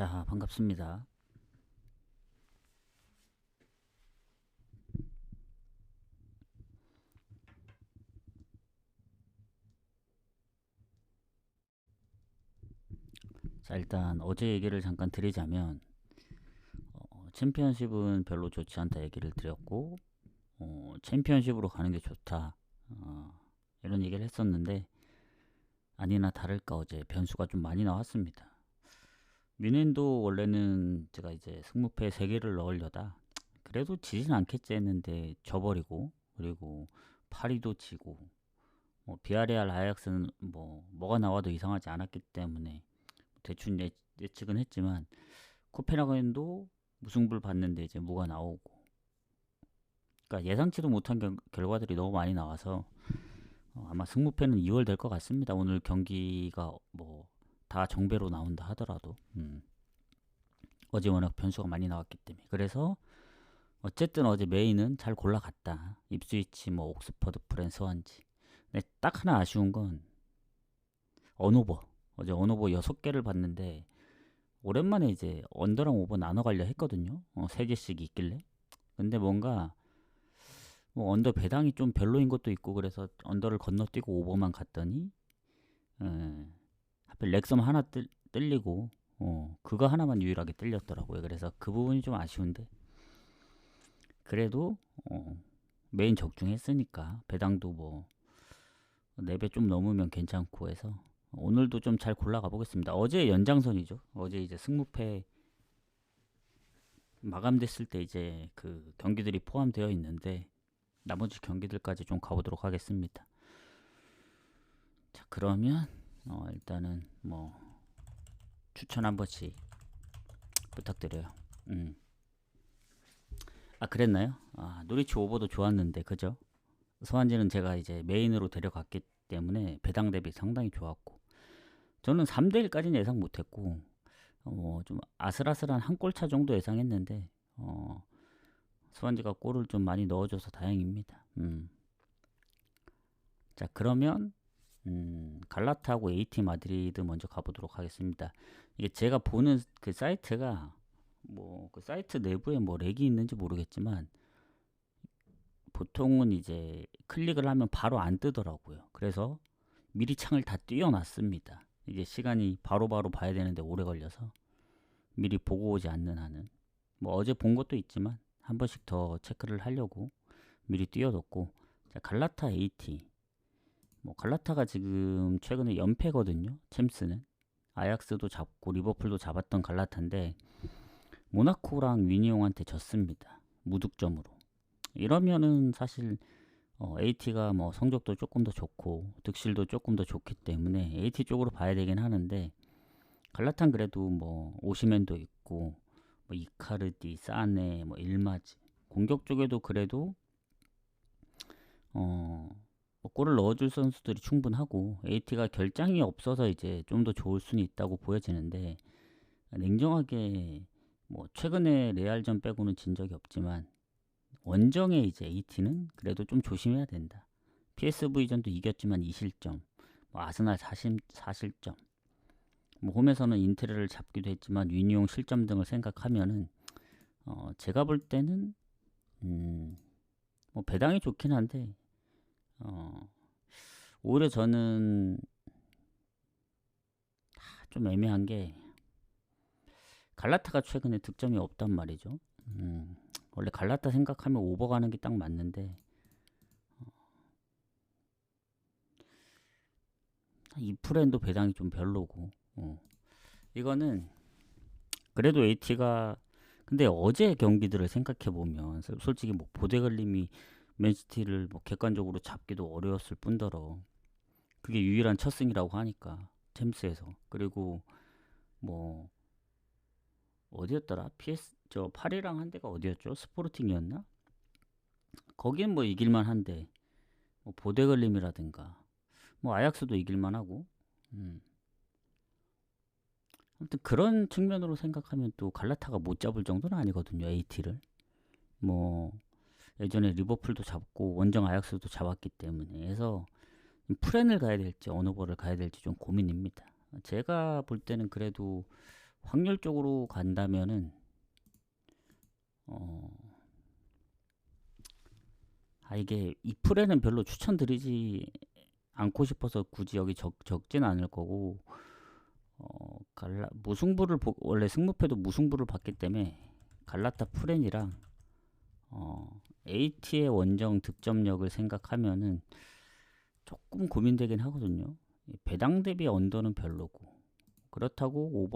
자, 반갑습니다. 자, 일단 어제 얘기를 잠깐 드리자면 챔피언십은 별로 좋지 않다 얘기를 드렸고 챔피언십으로 가는 게 좋다 이런 얘기를 했었는데 아니나 다를까 어제 변수가 좀 많이 나왔습니다. 뮌헨도 원래는 제가 이제 승무패 3개를 넣으려다 그래도 지진 않겠지 했는데 져버리고, 그리고 파리도 지고, 비아레알 아약스는 뭐가 나와도 이상하지 않았기 때문에 대충 예측은 했지만 코펜하겐도 무승부를 봤는데 이제 무가 나오고, 그러니까 예상치도 못한 결과들이 너무 많이 나와서 아마 승무패는 2월 될 것 같습니다. 오늘 경기가 뭐 다 정배로 나온다 하더라도 어제 워낙 변수가 많이 나왔기 때문에. 그래서 어쨌든 어제 메인은 잘 골라갔다. 입스위치, 뭐 옥스퍼드, 프렌, 스완지. 근데 딱 하나 아쉬운 건 언오버. 어제 언오버 6개를 봤는데 오랜만에 이제 언더랑 오버 나눠 가려 했거든요. 3개씩 있길래. 근데 뭔가 뭐 언더 배당이 좀 별로인 것도 있고 그래서 언더를 건너뛰고 오버만 갔더니 하필 렉섬 하나 뜰리고 그거 하나만 유일하게 뜰렸더라고요. 그래서 그 부분이 좀 아쉬운데 그래도 메인 적중했으니까 배당도 뭐 4배 좀 넘으면 괜찮고 해서 오늘도 좀 잘 골라가 보겠습니다. 어제 연장선이죠. 어제 이제 승무패 마감됐을 때 이제 그 경기들이 포함되어 있는데 나머지 경기들까지 좀 가보도록 하겠습니다. 자, 그러면 일단은 뭐 추천 한 번씩 부탁드려요. 아, 그랬나요? 아, 노리치 오버도 좋았는데 그죠? 소환지는 제가 이제 메인으로 데려갔기 때문에 배당 대비 상당히 좋았고, 저는 3대1까지는 예상 못했고 좀 아슬아슬한 한 골차 정도 예상했는데 소환지가 골을 좀 많이 넣어줘서 다행입니다. 자, 그러면 갈라타하고 AT 마드리드 먼저 가보도록 하겠습니다. 이게 제가 보는 그 사이트가 뭐 그 사이트 내부에 뭐 렉이 있는지 모르겠지만 보통은 이제 클릭을 하면 바로 안 뜨더라고요. 그래서 미리 창을 다 띄워놨습니다. 이게 시간이 바로바로 봐야 되는데 오래 걸려서 미리 보고 오지 않는 한은 뭐 어제 본 것도 있지만 한 번씩 더 체크를 하려고 미리 띄워뒀고. 자, 갈라타 AT, 뭐 갈라타가 지금 최근에 연패거든요. 챔스는 아약스도 잡고 리버풀도 잡았던 갈라타인데 모나코랑 위니용한테 졌습니다. 무득점으로. 이러면은 사실 AT가 뭐 성적도 조금 더 좋고 득실도 조금 더 좋기 때문에 AT 쪽으로 봐야 되긴 하는데, 갈라탄 그래도 뭐 오시멘도 있고 뭐 이카르디, 사네, 뭐 일마지, 공격 쪽에도 그래도 뭐 골을 넣어줄 선수들이 충분하고 AT가 결장이 없어서 이제 좀 더 좋을 수는 있다고 보여지는데, 냉정하게 뭐 최근에 레알전 빼고는 진 적이 없지만 원정에 이제 AT는 그래도 좀 조심해야 된다. PSV전도 이겼지만 2실점, 뭐 아스날 4실점, 뭐 홈에서는 인테리를 잡기도 했지만 위니용 실점 등을 생각하면은 제가 볼 때는 뭐 배당이 좋긴 한데 오히려 저는 좀 애매한 게 갈라타가 최근에 득점이 없단 말이죠. 원래 갈라타 생각하면 오버 가는 게 딱 맞는데 이 프렌도 배당이 좀 별로고 이거는 그래도 AT가, 근데 어제 경기들을 생각해 보면 솔직히 뭐 보데글림이 맨시티를 뭐 객관적으로 잡기도 어려웠을 뿐더러 그게 유일한 첫 승이라고 하니까 챔스에서. 그리고 뭐 어디였더라? PS 저 파리랑 한 데가 어디였죠? 스포르팅이었나? 거긴 뭐 이길만 한데 뭐 보데글림이라든가 뭐 아약스도 이길만 하고. 아무튼 그런 측면으로 생각하면 또 갈라타가 못 잡을 정도는 아니거든요. AT를 뭐 예전에 리버풀도 잡고 원정 아약스도 잡았기 때문에. 해서 프렌을 가야 될지 어느버를 가야 될지 좀 고민입니다. 제가 볼 때는 그래도 확률 쪽으로 간다면은 어, 이게 이 풀에는 별로 추천드리지 않고 싶어서 굳이 여기 적진 않을 거고, 무승부를 원래 승무패도 무승부를 봤기 때문에 갈라타 프렌이랑 AT의 원정 득점력을 생각하면은 조금 고민되긴 하거든요. 배당 대비 언더는 별로고, 그렇다고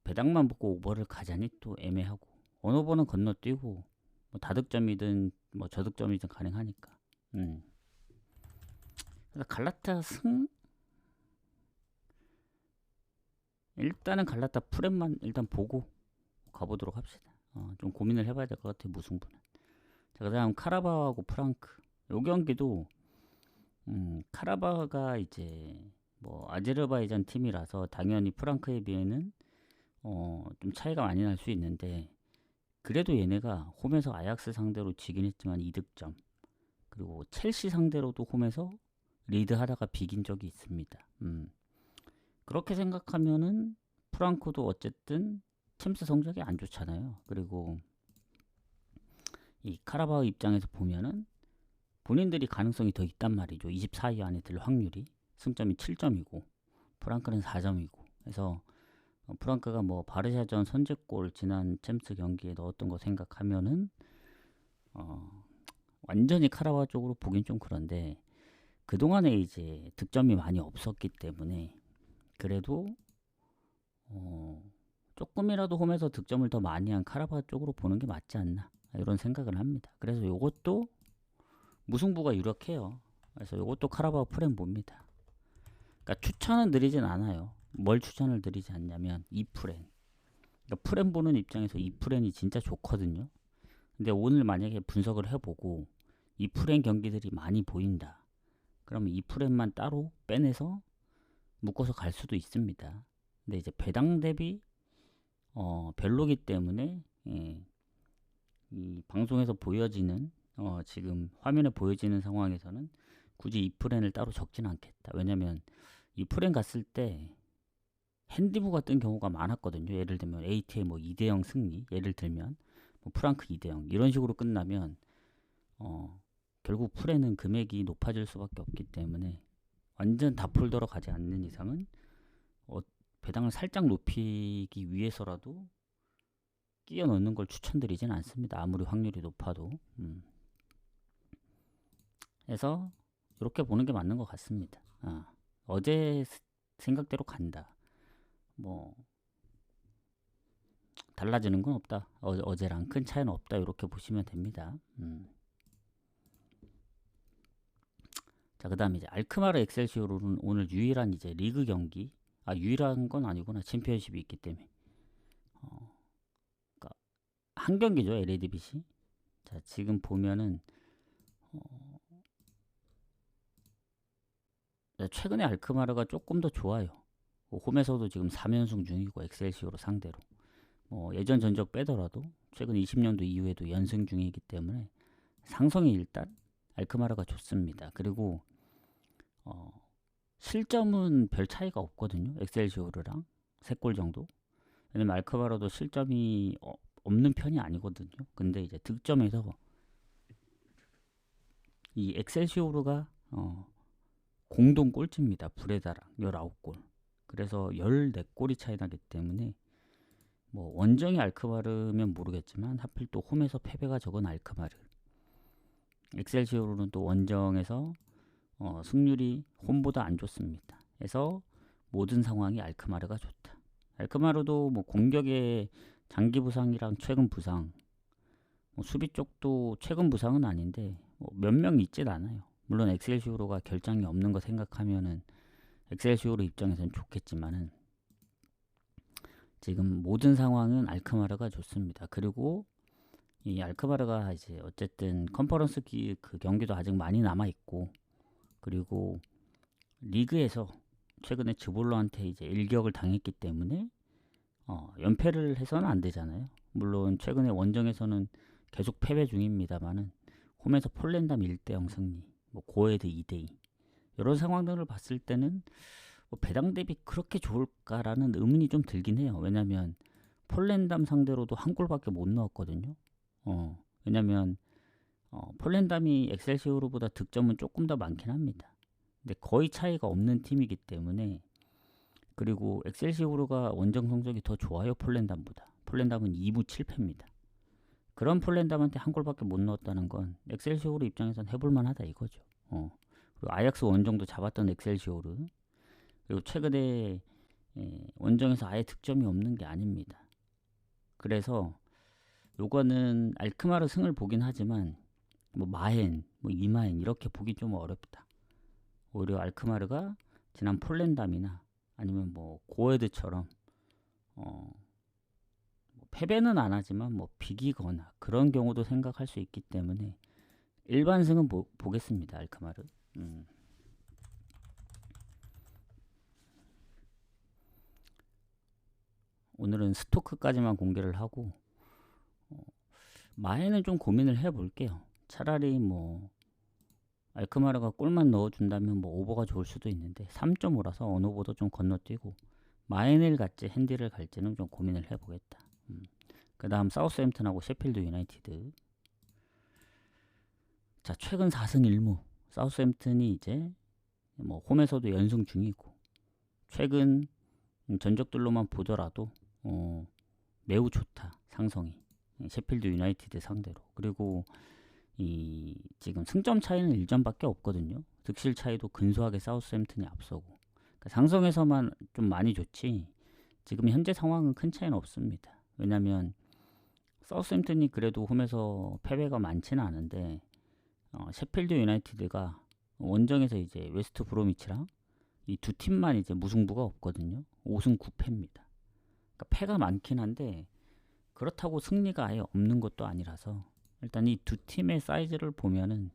배당만 보고 오버를 가자니 또 애매하고, 언오버는 건너뛰고 뭐 다득점이든 뭐 저득점이든 가능하니까. 그래서 갈라타 일단은 갈라타 프렌만 일단 보고 가보도록 합시다. 좀 고민을 해봐야 될 것 같아요, 무승부는. 자, 그 다음 카라바오하고 프랑크. 요 경기도 카라바오가 이제 뭐 아제르바이잔 팀이라서 당연히 프랑크에 비해는 좀 차이가 많이 날 수 있는데, 그래도 얘네가 홈에서 아약스 상대로 지긴 했지만 2득점, 그리고 첼시 상대로도 홈에서 리드하다가 비긴 적이 있습니다. 그렇게 생각하면은 프랑크도 어쨌든 챔스 성적이 안 좋잖아요. 그리고 이 카라바오 입장에서 보면은 본인들이 가능성이 더 있단 말이죠. 24위 안에 들 확률이, 승점이 7점이고 프랑크는 4점이고 해서 프랑크가 뭐 바르샤전 선제골 지난 챔스 경기에 넣었던 거 생각하면은 완전히 카라바오 쪽으로 보긴 좀 그런데, 그동안에 이제 득점이 많이 없었기 때문에 그래도 조금이라도 홈에서 득점을 더 많이 한 카라바오 쪽으로 보는 게 맞지 않나, 이런 생각을 합니다. 그래서 이것도 무승부가 유력해요. 그래서 이것도 카라바오 프렌 봅니다. 그러니까 추천은 드리진 않아요. 뭘 추천을 드리지 않냐면 이 프렌. 그러니까 프렌 보는 입장에서 이 프렌이 진짜 좋거든요. 근데 오늘 만약에 분석을 해보고 이 프렌 경기들이 많이 보인다, 그러면 이 프렌만 따로 빼내서 묶어서 갈 수도 있습니다. 근데 이제 배당 대비 별로기 때문에 이 방송에서 보여지는 지금 화면에 보여지는 상황에서는 굳이 이 프렌을 따로 적진 않겠다. 왜냐면 이 프렌 갔을 때 핸디부가 뜬 경우가 많았거든요. 예를 들면 AT의 뭐 2대0 승리, 예를 들면 뭐 프랑크 2대0 이런 식으로 끝나면 결국 프렌은 금액이 높아질 수밖에 없기 때문에 완전 다 폴더로 가지 않는 이상은 배당을 살짝 높이기 위해서라도 끼워 넣는 걸 추천드리진 않습니다. 아무리 확률이 높아도. 그래서 이렇게 보는 게 맞는 것 같습니다. 어제 생각대로 간다, 뭐 달라지는 건 없다, 어제랑 큰 차이는 없다, 이렇게 보시면 됩니다. 자, 그 다음에 이제 알크마르 엑셀시오르는 오늘 유일한 이제 리그 경기, 유일한 건 아니구나, 챔피언십이 있기 때문에 그러니까 한 경기죠, LADBC. 자, 지금 보면은 최근에 알크마르가 조금 더 좋아요. 홈에서도 지금 3연승 중이고 엑셀시오르 상대로 예전 전적 빼더라도 최근 20년도 이후에도 연승 중이기 때문에 상성이 일단 알크마르가 좋습니다. 그리고 실점은 별 차이가 없거든요, 엑셀시오르랑 3골 정도. 왜냐면 알크마르도 실점이 없는 편이 아니거든요. 근데 이제 득점에서 이 엑셀시오르가 공동 꼴찌입니다. 브레다랑 19골. 그래서 14골이 차이 나기 때문에 뭐 원정이 알크마르면 모르겠지만 하필 또 홈에서 패배가 적은 알크마르, 엑셀시오르는 또 원정에서 승률이 홈보다 안 좋습니다. 그래서 모든 상황이 알크마르가 좋다. 알크마르도 뭐 공격의 장기 부상이랑 최근 부상, 수비 쪽도 최근 부상은 아닌데 몇 명 있진 않아요. 물론 엑셀시오르가 결장이 없는 거 생각하면은 엑셀시오르 입장에서는 좋겠지만은 지금 모든 상황은 알크마르가 좋습니다. 그리고 이 알크마르가 이제 어쨌든 컨퍼런스 그 경기도 아직 많이 남아 있고, 그리고 리그에서 최근에 즈볼로한테 이제 일격을 당했기 때문에 연패를 해서는 안 되잖아요. 물론 최근에 원정에서는 계속 패배 중입니다만은 홈에서 폴랜담 1대0 승리, 뭐 고에드 2대2 이런 상황들을 봤을 때는 뭐 배당 대비 그렇게 좋을까라는 의문이 좀 들긴 해요. 왜냐면 폴랜담 상대로도 한 골밖에 못 넣었거든요. 왜냐면 폴랜담이 엑셀시오르보다 득점은 조금 더 많긴 합니다. 근데 거의 차이가 없는 팀이기 때문에, 그리고 엑셀시오르가 원정 성적이 더 좋아요. 폴랜담보다. 폴랜담은 2무 7패입니다. 그런 폴랜담한테 한 골밖에 못 넣었다는 건 엑셀시오르 입장에선 해볼만 하다 이거죠. 그리고 아약스 원정도 잡았던 엑셀시오르, 그리고 최근에 원정에서 아예 득점이 없는 게 아닙니다. 그래서 요거는 알크마르 승을 보긴 하지만 뭐 마헨, 뭐 이마헨 이렇게 보기 좀 어렵다. 오히려 알크마르가 지난 폴랜담이나 아니면 뭐 고에드처럼 뭐 패배는 안 하지만 뭐 비기거나 그런 경우도 생각할 수 있기 때문에 일반 승은 보겠습니다. 알크마르. 오늘은 스토크까지만 공개를 하고, 마에는 좀 고민을 해볼게요. 차라리 뭐 알크마르가 골만 넣어준다면 뭐 오버가 좋을 수도 있는데 3.5라서 언오버도 좀 건너뛰고 마에를 갈지 핸디를 갈지는 좀 고민을 해보겠다. 그 다음 사우스햄튼하고 셰필드 유나이티드. 자, 최근 4승 1무. 사우스햄튼이 이제 뭐 홈에서도 연승 중이고, 최근 전적들로만 보더라도 매우 좋다. 상성이 셰필드 유나이티드 상대로. 그리고 이 지금 승점 차이는 1점밖에 없거든요. 득실 차이도 근소하게 사우스햄튼이 앞서고, 그러니까 상성에서만 좀 많이 좋지 지금 현재 상황은 큰 차이는 없습니다. 왜냐면 사우스햄튼이 그래도 홈에서 패배가 많지는 않은데 셰필드 유나이티드가 원정에서 이제 웨스트 브로미치랑 이 두 팀만 이제 무승부가 없거든요. 5승 9패입니다. 그러니까 패가 많긴 한데 그렇다고 승리가 아예 없는 것도 아니라서, 일단 이 두 팀의 사이즈를 보면은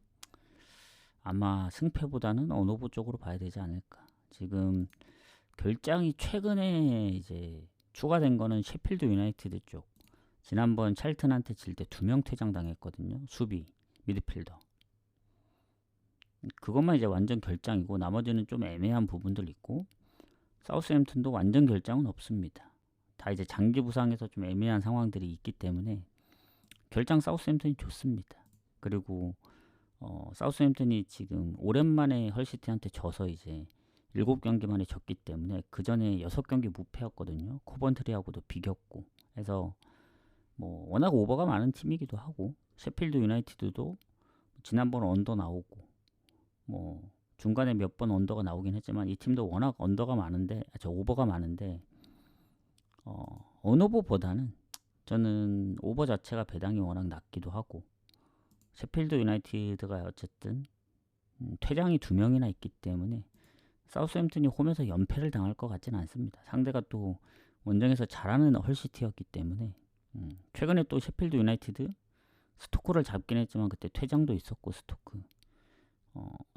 아마 승패보다는 언오버 쪽으로 봐야 되지 않을까. 지금 결장이 최근에 이제 추가된 거는 셰필드 유나이티드 쪽. 지난번 찰튼한테 질 때 2명 퇴장당했거든요. 수비, 미드필더. 그것만 이제 완전 결장이고 나머지는 좀 애매한 부분들 있고, 사우스햄튼도 완전 결장은 없습니다. 다 이제 장기 부상에서 좀 애매한 상황들이 있기 때문에 결장 사우스햄튼이 좋습니다. 그리고 사우스햄튼이 지금 오랜만에 헐시티한테 져서 이제 7경기 만에 졌기 때문에 그 전에 6경기 무패였거든요. 코번트리하고도 비겼고 해서 뭐 워낙 오버가 많은 팀이기도 하고, 셰필드 유나이티드도 지난번 언더 나오고 뭐 중간에 몇 번 언더가 나오긴 했지만 이 팀도 워낙 언더가 많은데, 오버가 많은데 언오버보다는 저는 오버 자체가 배당이 워낙 낮기도 하고, 셰필드 유나이티드가 어쨌든 퇴장이 2명이나 있기 때문에 사우스햄튼이 홈에서 연패를 당할 것 같지는 않습니다. 상대가 또 원정에서 잘하는 헐시티였기 때문에. 최근에 또 셰필드 유나이티드 스토크를 잡긴 했지만 그때 퇴장도 있었고, 스토크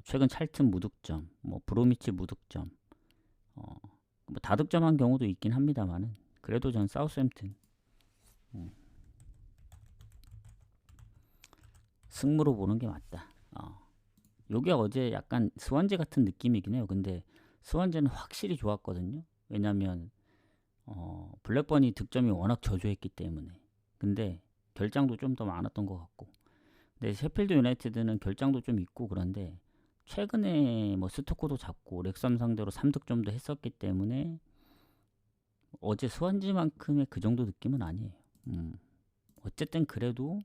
최근 찰튼 무득점, 뭐 브로미치 무득점, 뭐 다득점한 경우도 있긴 합니다만은 그래도 전 사우스햄튼 승무로 보는 게 맞다. 요게 어제 약간 스완제 같은 느낌이긴 해요. 근데 스완제는 확실히 좋았거든요. 왜냐면 블랙번이 득점이 워낙 저조했기 때문에. 근데 결장도 좀 더 많았던 것 같고, 근데 셰필드 유나이티드는 결장도 좀 있고 그런데 최근에 뭐 스토크도 잡고 렉섬 상대로 3득점도 했었기 때문에 어제 스완지만큼의 그 정도 느낌은 아니에요. 어쨌든 그래도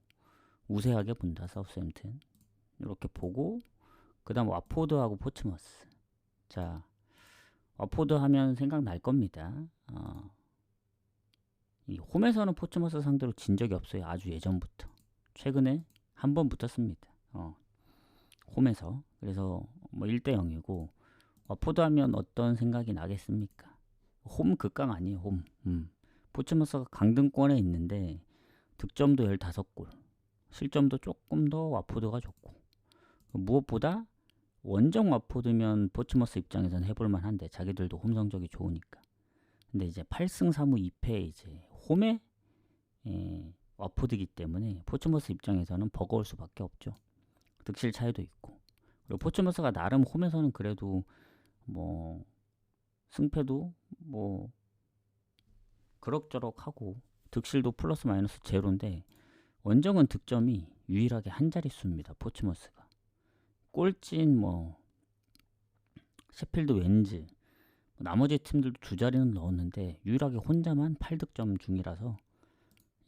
우세하게 본다 사우스햄튼. 이렇게 보고, 그 다음 와포드하고 포츠머스. 자, 와포드 하면 생각날 겁니다. 이 홈에서는 포츠머스 상대로 진 적이 없어요. 아주 예전부터. 최근에 한 번 붙었습니다. 홈에서. 그래서 뭐 1대0이고, 와포드 하면 어떤 생각이 나겠습니까? 홈 극강 아니에요. 홈. 포츠머스가 강등권에 있는데 득점도 15골, 실점도 조금 더 와포드가 좋고, 무엇보다 원정 와포드면 포츠머스 입장에서는 해볼만 한데 자기들도 홈 성적이 좋으니까. 근데 이제 8승 3무 2패 이제 홈에 와포드기 때문에 포츠머스 입장에서는 버거울 수밖에 없죠. 득실 차이도 있고. 그리고 포츠머스가 나름 홈에서는 그래도 뭐 승패도 뭐 그럭저럭 하고 득실도 플러스 마이너스 제로인데 원정은 득점이 유일하게 한 자릿수입니다. 포츠머스가 꼴찌인 뭐 셰필드 웬즈 나머지 팀들도 두 자리는 넣었는데 유일하게 혼자만 8득점 중이라서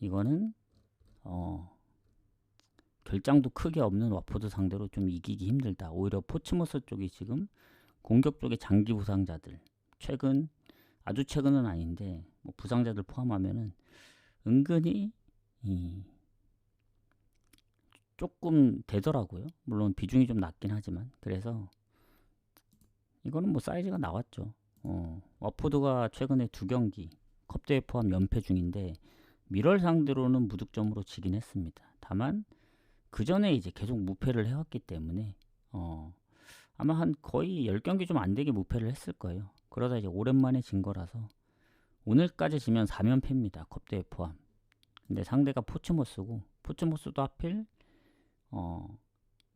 이거는 결장도 크게 없는 와포드 상대로 좀 이기기 힘들다. 오히려 포츠머스 쪽이 지금 공격 쪽의 장기 부상자들 아주 최근은 아닌데 뭐 부상자들 포함하면은 은근히 조금 되더라고요. 물론 비중이 좀 낮긴 하지만 그래서 이거는 뭐 사이즈가 나왔죠. 와포드가 최근에 2경기 컵대회 포함 연패 중인데 미럴 상대로는 무득점으로 지긴 했습니다. 다만 그 전에 이제 계속 무패를 해왔기 때문에 아마 한 거의 10경기 좀 안 되게 무패를 했을 거예요. 그러다 이제 오랜만에 진 거라서 오늘까지 지면 4연패입니다. 컵대회 포함. 근데 상대가 포츠머스고 포츠머스도 하필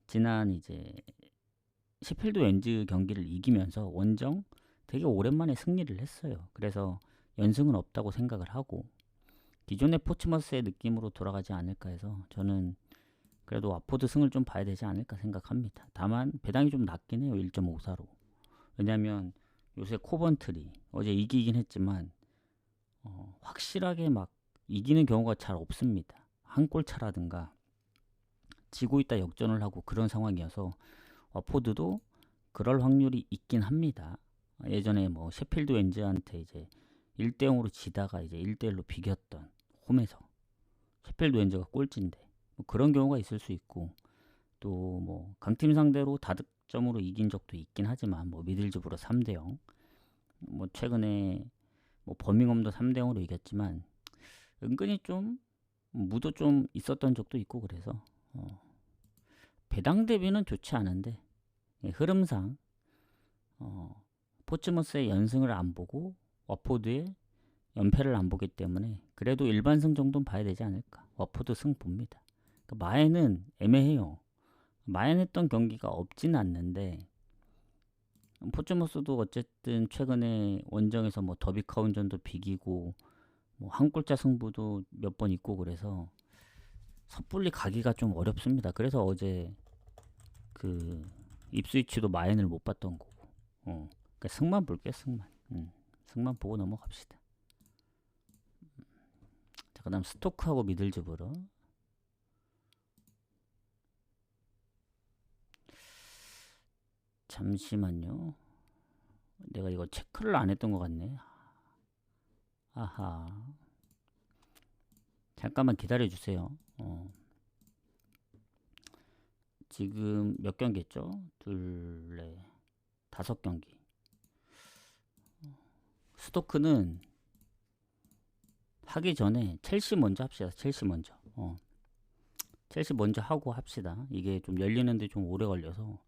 지난 이제 셰필드 웬즈 경기를 이기면서 원정 되게 오랜만에 승리를 했어요. 그래서 연승은 없다고 생각을 하고 기존의 포츠머스의 느낌으로 돌아가지 않을까 해서 저는 그래도 와포드 승을 좀 봐야 되지 않을까 생각합니다. 다만 배당이 좀 낮긴 해요. 1.54로. 왜냐면 요새 코번트리 어제 이기긴 했지만 확실하게 막 이기는 경우가 잘 없습니다. 한 골 차라든가 지고 있다 역전을 하고 그런 상황이어서 와포드도 그럴 확률이 있긴 합니다. 예전에 뭐 셰필드 웬즈한테 이제 1대0으로 지다가 이제 1대1로 비겼던 홈에서 셰필드 웬즈가 꼴찌인데 뭐 그런 경우가 있을 수 있고 또 뭐 강팀 상대로 다득점으로 이긴 적도 있긴 하지만 뭐 미들즈브로 3대0 뭐 최근에 뭐 버밍엄도 3대0으로 이겼지만 은근히 좀 무도 좀 있었던 적도 있고 그래서 배당 대비는 좋지 않은데 흐름상 포츠머스의 연승을 안 보고 와포드의 연패를 안 보기 때문에 그래도 일반승 정도는 봐야 되지 않을까. 와포드 승 봅니다. 그러니까 마에는 애매해요. 마에했던 경기가 없진 않는데 포츠머스도 어쨌든 최근에 원정에서 뭐 더비 카운전도 비기고 뭐 한 골차 승부도 몇 번 있고 그래서 섣불리 가기가 좀 어렵습니다. 그래서 어제 그 입스위치도 마엔을 못 봤던 거고 그러니까 승만 볼게요. 승만 보고 넘어갑시다. 자, 그 다음 스토크하고 미들즈브러 잠시만요. 내가 이거 체크를 안 했던 것 같네. 아하. 잠깐만 기다려 주세요. 지금 몇 경기 했죠? 둘, 넷, 5경기. 스토크는 하기 전에 첼시 먼저 합시다. 첼시 먼저. 첼시 먼저 하고 합시다. 이게 좀 열리는데 좀 오래 걸려서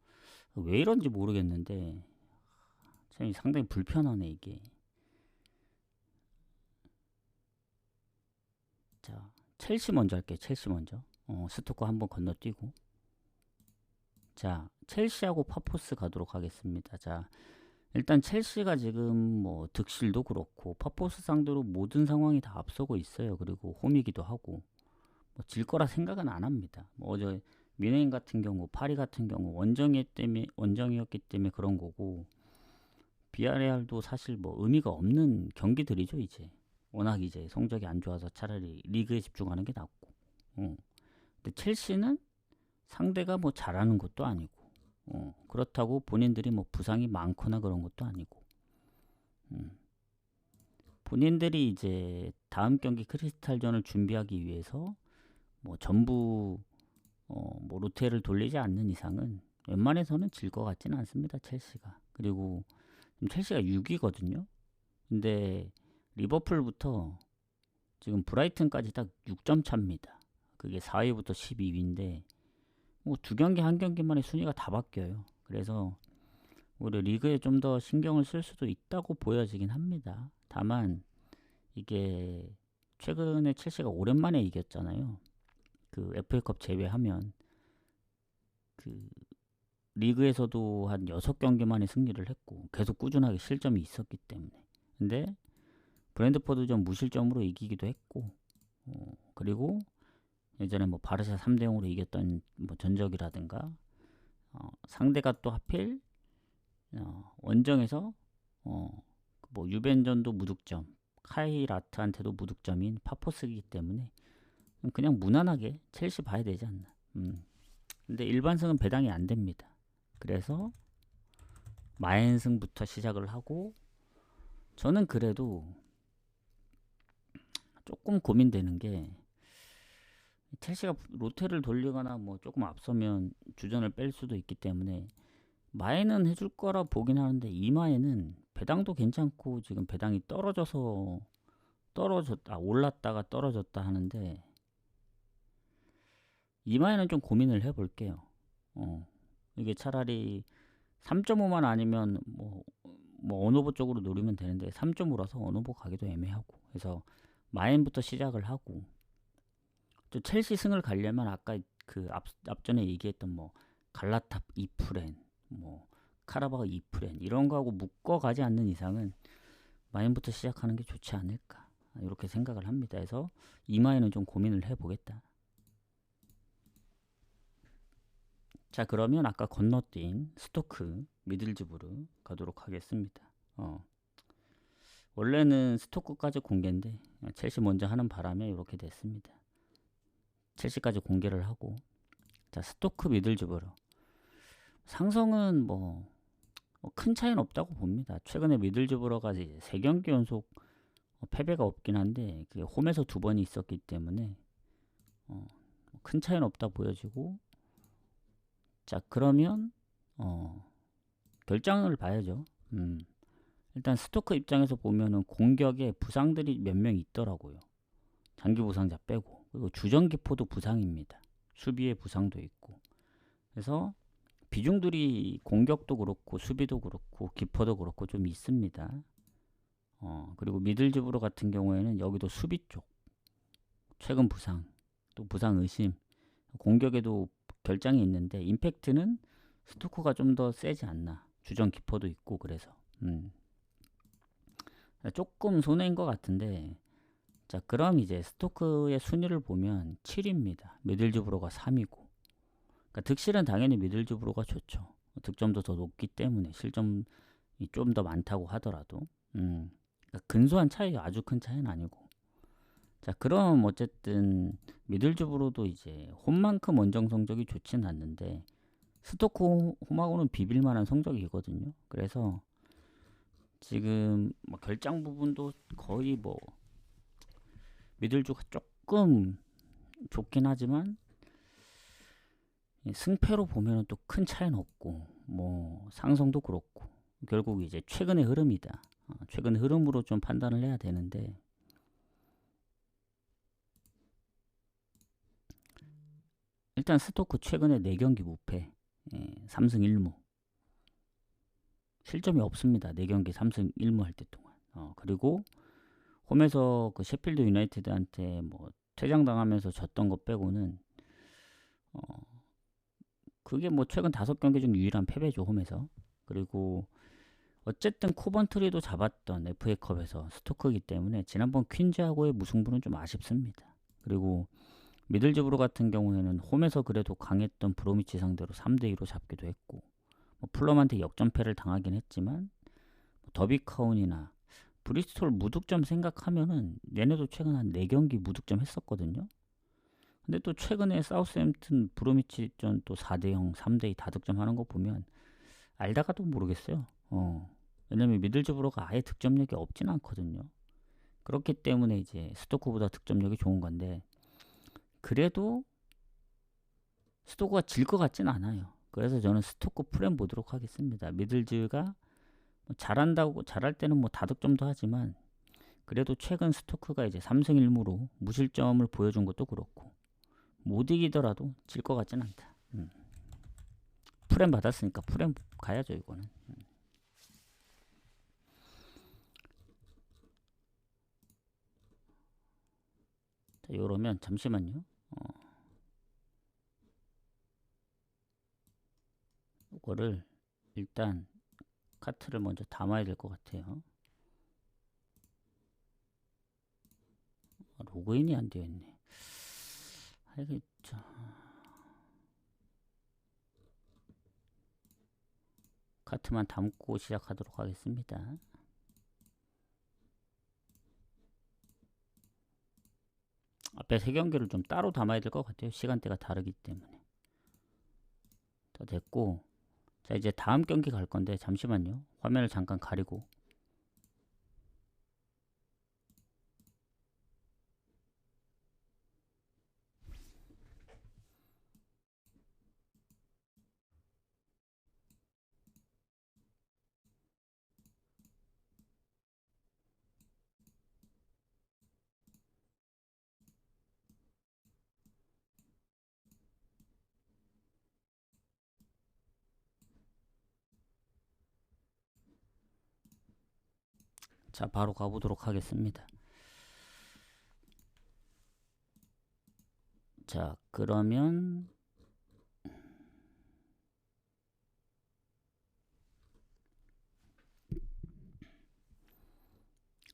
왜 이런지 모르겠는데 참 상당히 불편하네 이게. 자, 첼시 먼저 할게요. 첼시 먼저. 스토크 한번 건너뛰고. 자, 첼시하고 파포스 가도록 하겠습니다. 자, 일단 첼시가 지금 뭐 득실도 그렇고 파포스 상대로 모든 상황이 다 앞서고 있어요. 그리고 홈이기도 하고 뭐 질 거라 생각은 안 합니다. 뭐 어제 뮌헨 같은 경우, 파리 같은 경우 원정이었기 때문에 그런 거고 비아레알도 사실 뭐 의미가 없는 경기들이죠 이제. 워낙 이제 성적이 안 좋아서 차라리 리그에 집중하는 게 낫고. 근데 첼시는 상대가 뭐 잘하는 것도 아니고, 그렇다고 본인들이 뭐 부상이 많거나 그런 것도 아니고, 본인들이 이제 다음 경기 크리스탈전을 준비하기 위해서 뭐 전부 뭐 로테를 돌리지 않는 이상은 웬만해서는 질 것 같지는 않습니다. 첼시가. 그리고 첼시가 6위거든요. 근데 리버풀부터 지금 브라이튼까지 딱 6점 차입니다. 그게 4위부터 12위인데 뭐 2경기 한 경기만에 순위가 다 바뀌어요. 그래서 우리 리그에 좀 더 신경을 쓸 수도 있다고 보여지긴 합니다. 다만 이게 최근에 첼시가 오랜만에 이겼잖아요. 그 FA컵 제외하면 그 리그에서도 한 6경기 만에 승리를 했고 계속 꾸준하게 실점이 있었기 때문에. 근데 브랜트포드전 무실점으로 이기기도 했고, 그리고 예전에 뭐 바르샤 3대0으로 이겼던 뭐 전적이라든가, 상대가 또 하필 원정에서 뭐 유벤전도 무득점, 카이라트한테도 무득점인 파포스이기 때문에 그냥 무난하게 첼시 봐야 되지 않나. 근데 일반승은 배당이 안 됩니다. 그래서 마엔승부터 시작을 하고, 저는 그래도 조금 고민되는 게, 첼시가 로테를 돌리거나 뭐 조금 앞서면 주전을 뺄 수도 있기 때문에 마에는 해줄 거라 보긴 하는데, 이마에는 배당도 괜찮고 지금 배당이 올랐다가 떨어졌다 하는데, 이마에는 좀 고민을 해볼게요. 이게 차라리 3.5만 아니면 뭐 언오버 쪽으로 노리면 되는데 3.5라서 언오버 가기도 애매하고, 그래서 마엔부터 시작을 하고, 또 첼시 승을 가려면 아까 그 앞전에 얘기했던 뭐 갈라탑 2프렌, 뭐 카라바오 2프렌 이런 거하고 묶어가지 않는 이상은 마엔부터 시작하는 게 좋지 않을까, 이렇게 생각을 합니다. 그래서 이마에는 좀 고민을 해보겠다. 자, 그러면 아까 건너뛴 스토크 미들즈부르 가도록 하겠습니다. 원래는 스토크까지 공개인데 첼시 먼저 하는 바람에 이렇게 됐습니다. 첼시까지 공개를 하고, 자, 스토크 미들즈부르 상성은 뭐 큰 차이는 없다고 봅니다. 최근에 미들즈부르가 3경기 연속 패배가 없긴 한데 그게 홈에서 2번이 있었기 때문에 큰 차이는 없다 보여지고, 자, 그러면 결장을 봐야죠. 일단 스토크 입장에서 보면은 공격에 부상들이 몇 명 있더라고요. 장기 부상자 빼고. 그리고 주전 기포도 부상입니다. 수비에 부상도 있고. 그래서 비중들이 공격도 그렇고 수비도 그렇고 기포도 그렇고 좀 있습니다. 그리고 미들즈부르 같은 경우에는 여기도 수비 쪽 최근 부상, 또 부상 의심, 공격에도 결장이 있는데 임팩트는 스토크가 좀 더 세지 않나. 주전 기포도 있고. 그래서 조금 손해인 것 같은데, 자, 그럼 이제 스토크의 순위를 보면 7위입니다. 미들즈부르가 3위고. 그러니까 득실은 당연히 미들즈부르가 좋죠. 득점도 더 높기 때문에 실점이 좀 더 많다고 하더라도. 그러니까 근소한 차이가 아주 큰 차이는 아니고. 자, 그럼 어쨌든 미들즈부르도 이제 홈만큼 원정 성적이 좋진 않는데 스토크 홈하고는 비빌만한 성적이거든요. 그래서 지금 뭐 결장 부분도 거의 뭐 미들즈가 조금 좋긴 하지만 승패로 보면은 또 큰 차이는 없고, 뭐 상성도 그렇고, 결국 이제 최근의 흐름이다. 최근 흐름으로 좀 판단을 해야 되는데, 일단 스토크 최근에 4경기 무패, 3승 1무, 실점이 없습니다. 4경기 3승 1무 할 때 동안. 그리고 홈에서 그 셰필드 유나이티드한테 뭐 퇴장당하면서 졌던 것 빼고는 그게 뭐 최근 5경기 중 유일한 패배죠, 홈에서. 그리고 어쨌든 코번트리도 잡았던 FA컵에서 스토크이기 때문에 지난번 퀸즈하고의 무승부는 좀 아쉽습니다. 그리고 미들즈부르 같은 경우에는 홈에서 그래도 강했던 브로미치 상대로 3대2로 잡기도 했고, 뭐 풀럼한테 역전패를 당하긴 했지만 더비카운이나 브리스톨 무득점 생각하면은 얘네도 최근 한 4경기 무득점 했었거든요. 근데 또 최근에 사우스햄튼 브로미치전 또 4대0, 3대2 다득점하는 거 보면 알다가도 모르겠어요. 왜냐면 미들즈부르가 아예 득점력이 없진 않거든요. 그렇기 때문에 이제 스토크보다 득점력이 좋은 건데, 그래도 스토크가 질 것 같진 않아요. 그래서 저는 스토크 프렘 보도록 하겠습니다. 미들즈가 뭐 잘할 때는 뭐 다득점도 하지만 그래도 최근 스토크가 이제 3승 1무로 무실점을 보여준 것도 그렇고 못 이기더라도 질 것 같진 않다. 프렘 받았으니까 프렘 가야죠, 이거는. 자, 이러면 잠시만요. 요거를 일단 카트를 먼저 담아야 될 것 같아요. 로그인이 안 되어 있네. 알겠죠. 카트만 담고 시작하도록 하겠습니다. 앞에 세 경기를 좀 따로 담아야 될 것 같아요. 시간대가 다르기 때문에. 다 됐고, 자 이제 다음 경기 갈 건데 잠시만요. 화면을 잠깐 가리고. 자 바로 가보도록 하겠습니다. 자 그러면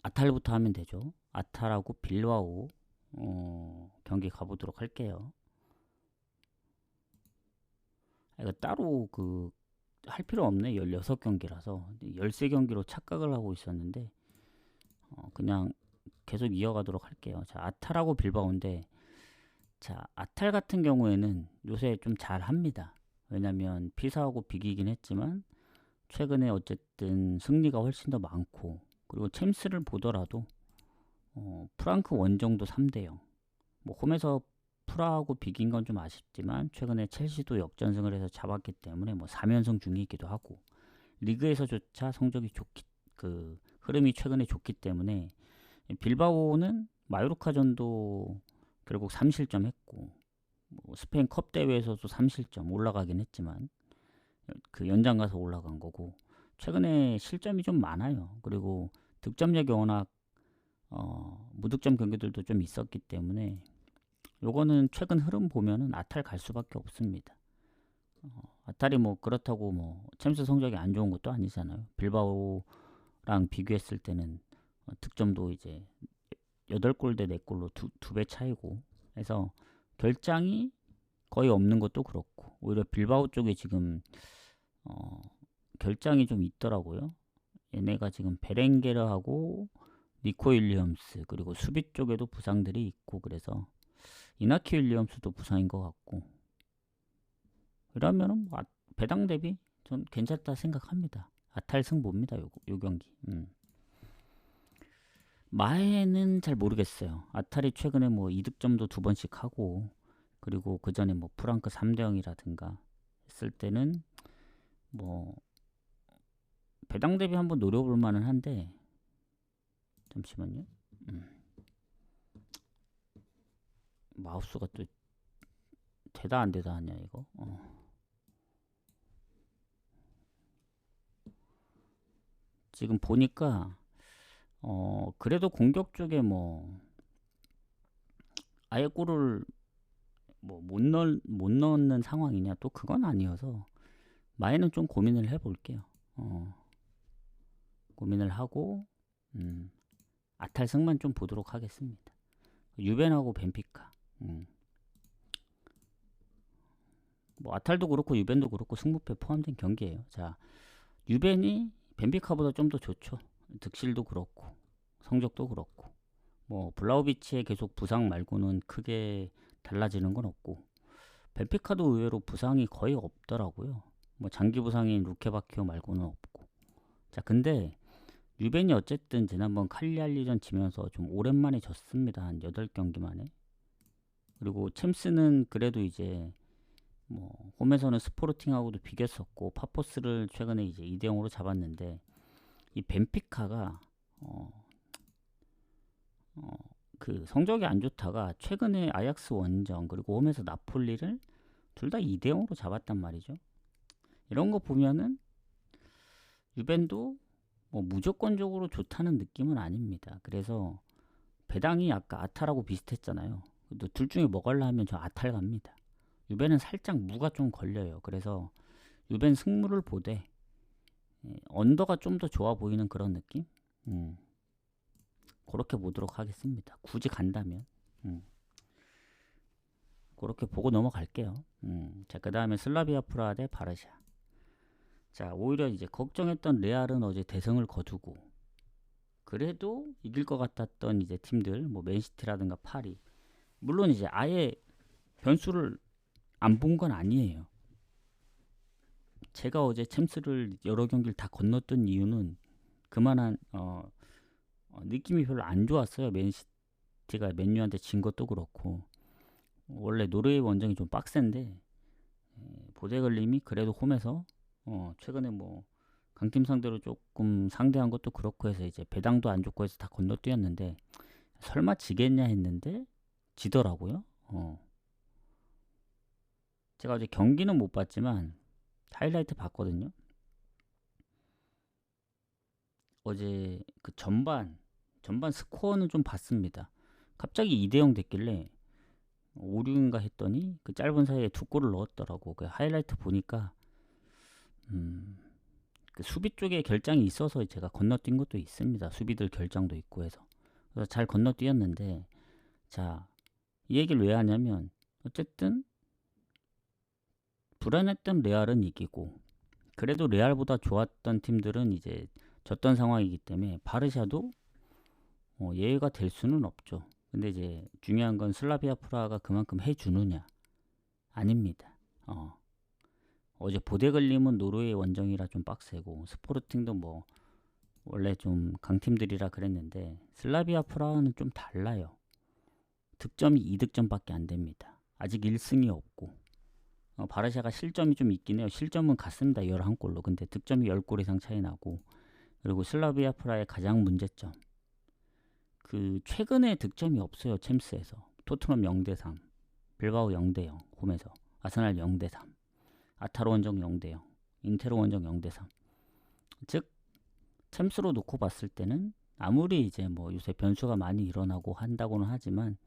아탈부터 하면 되죠. 아탈하고 빌바오 경기 가보도록 할게요. 이거 따로 할 필요 없네. 16경기라서 13경기로 착각을 하고 있었는데 그냥 계속 이어가도록 할게요. 자 아탈하고 빌바오인데, 자 아탈 같은 경우에는 요새 좀 잘합니다. 왜냐면 피사하고 비기긴 했지만 최근에 어쨌든 승리가 훨씬 더 많고, 그리고 챔스를 보더라도 프랑크 원정도 3대0, 뭐 홈에서 프라하고 비긴 건 좀 아쉽지만 최근에 첼시도 역전승을 해서 잡았기 때문에 뭐 3연승 중이기도 하고, 리그에서조차 성적이 흐름이 최근에 좋기 때문에 빌바오는 마요르카전도 결국 3실점 했고, 뭐 스페인 컵 대회에서도 3실점 올라가긴 했지만 그 연장 가서 올라간 거고, 최근에 실점이 좀 많아요. 그리고 득점력이 워낙 무득점 경기들도 좀 있었기 때문에 요거는 최근 흐름 보면은 아탈 갈 수밖에 없습니다. 아탈이 뭐 그렇다고 뭐 챔스 성적이 안 좋은 것도 아니잖아요. 빌바오랑 비교했을 때는 득점도 이제 8골 대 4골로 두 배 차이고 해서 결장이 거의 없는 것도 그렇고, 오히려 빌바오 쪽에 지금 결장이 좀 있더라고요. 얘네가 지금 베렌게르하고 니코 윌리엄스, 그리고 수비 쪽에도 부상들이 있고, 그래서 이나키 윌리엄스도 부상인 것 같고, 이러면은 뭐 배당 대비 전 괜찮다 생각합니다. 아탈 승부입니다. 요 경기. 마해는 잘 모르겠어요. 아탈이 최근에 뭐 이득점도 2번씩 하고, 그리고 그 전에 뭐 프랑크 3대0이라든가 했을 때는 뭐 배당 대비 한번 노려볼 만은 한데, 잠시만요. 마우스가 또 되다 안 되다 하냐 이거. 지금 보니까 그래도 공격 쪽에 뭐 아예 골을 뭐 못 넣는 상황이냐, 또 그건 아니어서 마에는 좀 고민을 해볼게요. 고민을 하고 아탈승만 좀 보도록 하겠습니다. 유벤하고 벤피카. 뭐 아탈도 그렇고 유벤도 그렇고 승부패 포함된 경기예요. 자 유벤이 벤피카보다 좀 더 좋죠. 득실도 그렇고 성적도 그렇고, 뭐 블라우비치의 계속 부상 말고는 크게 달라지는 건 없고, 벤피카도 의외로 부상이 거의 없더라고요. 뭐 장기 부상인 루케바키오 말고는 없고. 자 근데 유벤이 어쨌든 지난번 칼리알리전 지면서 좀 오랜만에 졌습니다. 한 8경기 만에. 그리고 챔스는 그래도 이제 뭐 홈에서는 스포르팅하고도 비겼었고, 파포스를 최근에 이제 2대0으로 잡았는데, 이 벤피카가 그 성적이 안 좋다가 최근에 아약스 원정 그리고 홈에서 나폴리를 둘 다 2대0으로 잡았단 말이죠. 이런 거 보면은 유벤도 뭐 무조건적으로 좋다는 느낌은 아닙니다. 그래서 배당이 아까 아탈하고 비슷했잖아요. 둘 중에 뭐 갈라 하면 저 아탈 갑니다. 유벤은 살짝 무가 좀 걸려요. 그래서 유벤 승부를 보되 언더가 좀 더 좋아 보이는 그런 느낌? 그렇게 보도록 하겠습니다. 굳이 간다면. 그렇게 보고 넘어갈게요. 자, 그 다음에 슬라비아 프라하 대 바르샤. 자, 오히려 이제 걱정했던 레알은 어제 대승을 거두고, 그래도 이길 것 같았던 이제 팀들, 뭐 맨시티라든가 파리. 물론 이제 아예 변수를 안 본 건 아니에요. 제가 어제 챔스를 여러 경기를 다 건넜던 이유는 그만한 느낌이 별로 안 좋았어요. 맨시티가 맨유한테 진 것도 그렇고, 원래 노르웨이 원정이 좀 빡센데 보데글림이 그래도 홈에서 최근에 뭐 강팀 상대로 조금 상대한 것도 그렇고 해서 이제 배당도 안 좋고 해서 다 건너뛰었는데 설마 지겠냐 했는데 지더라고요. 제가 어제 경기는 못 봤지만 하이라이트 봤거든요. 어제 그 전반 스코어는 좀 봤습니다. 갑자기 2대0 됐길래 5류인가 했더니 그 짧은 사이에 두 골을 넣었더라고. 그 하이라이트 보니까 그 수비 쪽에 결장이 있어서 제가 건너뛴 것도 있습니다. 수비들 결장도 있고 해서. 그래서 잘 건너뛰었는데, 자, 이 얘기를 왜 하냐면 어쨌든 불안했던 레알은 이기고, 그래도 레알보다 좋았던 팀들은 이제 졌던 상황이기 때문에 바르샤도 예외가 될 수는 없죠. 근데 이제 중요한 건 슬라비아 프라하가 그만큼 해주느냐 아닙니다. 어제 보데글림은 노르웨이 원정이라 좀 빡세고, 스포르팅도 뭐 원래 좀 강팀들이라 그랬는데 슬라비아 프라하는 좀 달라요. 득점이 2득점밖에 안 됩니다. 아직 1승이 없고, 바르샤가 실점이 좀 있긴 해요. 실점은 같습니다. 11골로. 근데 득점이 10골 이상 차이 나고, 그리고 슬라비아 프라하의 가장 문제점, 그 최근에 득점이 없어요. 챔스에서. 토트넘 0대3, 빌바오 0대0 홈에서, 아스날 0대3, 아타로 원정 0대0, 인테로 원정 0대3. 즉 챔스로 놓고 봤을 때는 아무리 이제 뭐 요새 변수가 많이 일어나고 한다고는 하지만